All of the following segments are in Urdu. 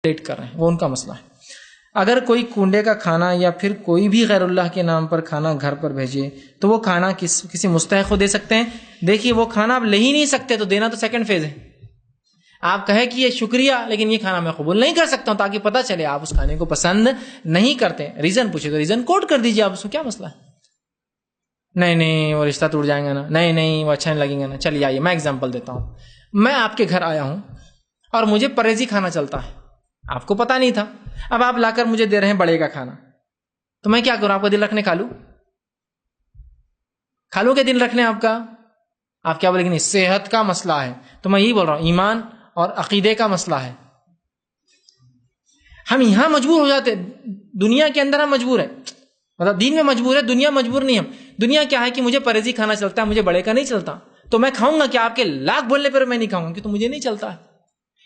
لیٹ کر رہے ہیں، وہ ان کا مسئلہ ہے۔ اگر کوئی کنڈے کا کھانا یا پھر کوئی بھی غیر اللہ کے نام پر کھانا گھر پر بھیجے تو وہ کھانا کسی مستحق کو دے سکتے ہیں؟ دیکھیے وہ کھانا آپ لے ہی نہیں سکتے تو دینا تو سیکنڈ فیز ہے۔ آپ کہے کہ یہ شکریہ لیکن یہ کھانا میں قبول نہیں کر سکتا ہوں، تاکہ پتہ چلے آپ اس کھانے کو پسند نہیں کرتے، ریزن پوچھے تو ریزن کوٹ کر دیجیے، آپ اس کو کیا مسئلہ ہے؟ نہیں وہ رشتہ ٹوٹ جائیں گا نا، نہیں وہ اچھا نہیں لگیں گا نا۔ چلیے آئیے میں ایگزامپل دیتا ہوں، میں آپ کے گھر آیا ہوں اور مجھے پرہیزی کھانا چلتا ہے، آپ کو پتا نہیں تھا، اب آپ لا کر مجھے دے رہے ہیں بڑے کا کھانا، تو میں کیا کروں؟ آپ کا دل رکھنے کھالوں کے دل رکھنے آپ کا؟ آپ کیا بولیں گے؟ نہیں صحت کا مسئلہ ہے، تو میں یہی بول رہا ہوں ایمان اور عقیدے کا مسئلہ ہے۔ ہم یہاں مجبور ہو جاتے، دنیا کے اندر ہم مجبور ہے، مطلب دین میں مجبور ہے، دنیا مجبور نہیں۔ ہم دنیا کیا ہے کہ مجھے پرہیزی کھانا چلتا ہے، مجھے بڑے کا نہیں چلتا، تو میں کھاؤں گا کہ آپ کے لاکھ بولنے پر میں نہیں کھاؤں گا کہ تو مجھے نہیں چلتا ہے۔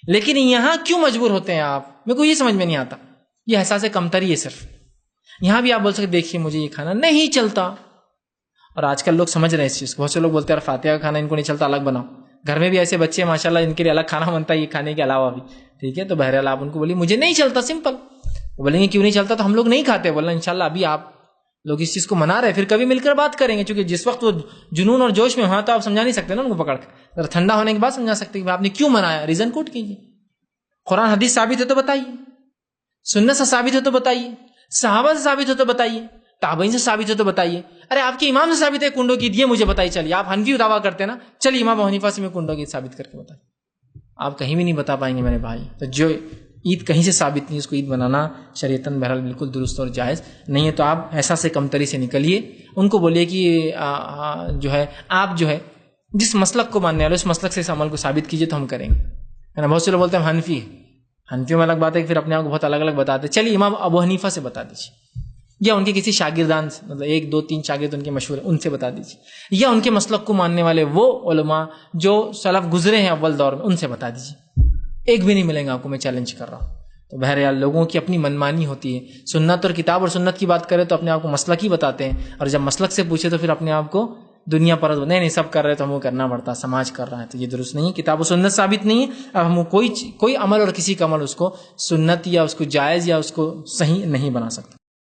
لیکن یہاں کیوں مجبور ہوتے ہیں آپ؟ میرے کو یہ سمجھ میں نہیں آتا، یہ احساس کمتری ہے صرف۔ یہاں بھی آپ بول سکتے دیکھیے مجھے یہ کھانا نہیں چلتا، اور آج کل لوگ سمجھ رہے ہیں اس چیز کو۔ بہت سے لوگ بولتے ہیں یار فاتحہ کا کھانا ان کو نہیں چلتا، الگ بناؤ۔ گھر میں بھی ایسے بچے ہیں ماشاءاللہ ان کے لیے الگ کھانا بنتا ہے یہ کھانے کے علاوہ بھی، ٹھیک ہے؟ تو بہرحال آپ ان کو بولیے مجھے نہیں چلتا، سمپل۔ وہ بولیں گے کیوں نہیں چلتا؟ تو ہم لوگ نہیں کھاتے۔ بولنا انشاءاللہ ابھی آپ لوگ اس چیز کو منا رہے ہیں، پھر کبھی مل کر بات کریں گے، چونکہ جس وقت وہ جنون اور جوش میں وہاں تو آپ سمجھا نہیں سکتے نا ان کو پکڑ کے، ٹھنڈا ہونے کے بعد سمجھا سکتے کہ آپ نے کیوں منایا، ریزن کوٹ کیجیے۔ قرآن حدیث ثابت ہے تو بتائیے، سنت سے ثابت ہے تو بتائیے، صحابہ سے ثابت ہے تو بتائیے، تابعین سے ثابت ہے تو بتائیے۔ ارے آپ کے امام سے ثابت ہے کنڈوں کی، یہ مجھے بتائیے۔ چلیے آپ حنفی دعویٰ کرتے ہیں نا، چلیے امام ابو حنیفہ سے میں کنڈوں کی ثابت کر کے بتائیے۔ آپ کہیں بھی نہیں بتا پائیں گے میرے بھائی۔ تو جو عید کہیں سے ثابت نہیں، اس کو عید بنانا شریعتاً بہرحال بالکل درست اور جائز نہیں ہے۔ تو آپ احساس کمتری سے نکلیے، ان کو بولیے کہ جو ہے آپ جو ہے جس مسلک کو ماننے والے اس مسلک سے اس عمل کو ثابت کیجیے تو ہم کریں گے، ہے نا؟ بہت سے لوگ بولتے ہیں ہم حنفی میں الگ بات ہے کہ پھر اپنے آپ کو بہت الگ الگ بتاتے ہیں۔ چلیے امام ابو حنیفہ سے بتا دیجیے، یا ان کے کسی شاگردان سے، مطلب 1 2 3 شاگرد ان کے مشہور ہیں، ان سے بتا دیجیے، یا ان کے مسلک کو ماننے والے وہ علماء جو سلف گزرے ہیں اول دور میں، ان سے بتا دیجیے۔ ایک بھی نہیں ملیں گا آپ کو، میں چیلنج کر رہا ہوں۔ تو بہرحال لوگوں کی اپنی منمانی ہوتی ہے۔ سنت اور کتاب اور سنت کی بات کرے تو اپنے آپ کو مسلک ہی بتاتے ہیں، اور جب مسلک سے پوچھے تو پھر اپنے آپ کو دنیا پر نہیں سب کر رہے تو ہم کو کرنا پڑتا، سماج کر رہا ہے، تو یہ درست نہیں ہے، کتاب و سنت ثابت نہیں ہے۔ اب ہم کوئی عمل اور کسی کا عمل اس کو سنت یا اس کو جائز یا اس کو صحیح نہیں بنا سکتا۔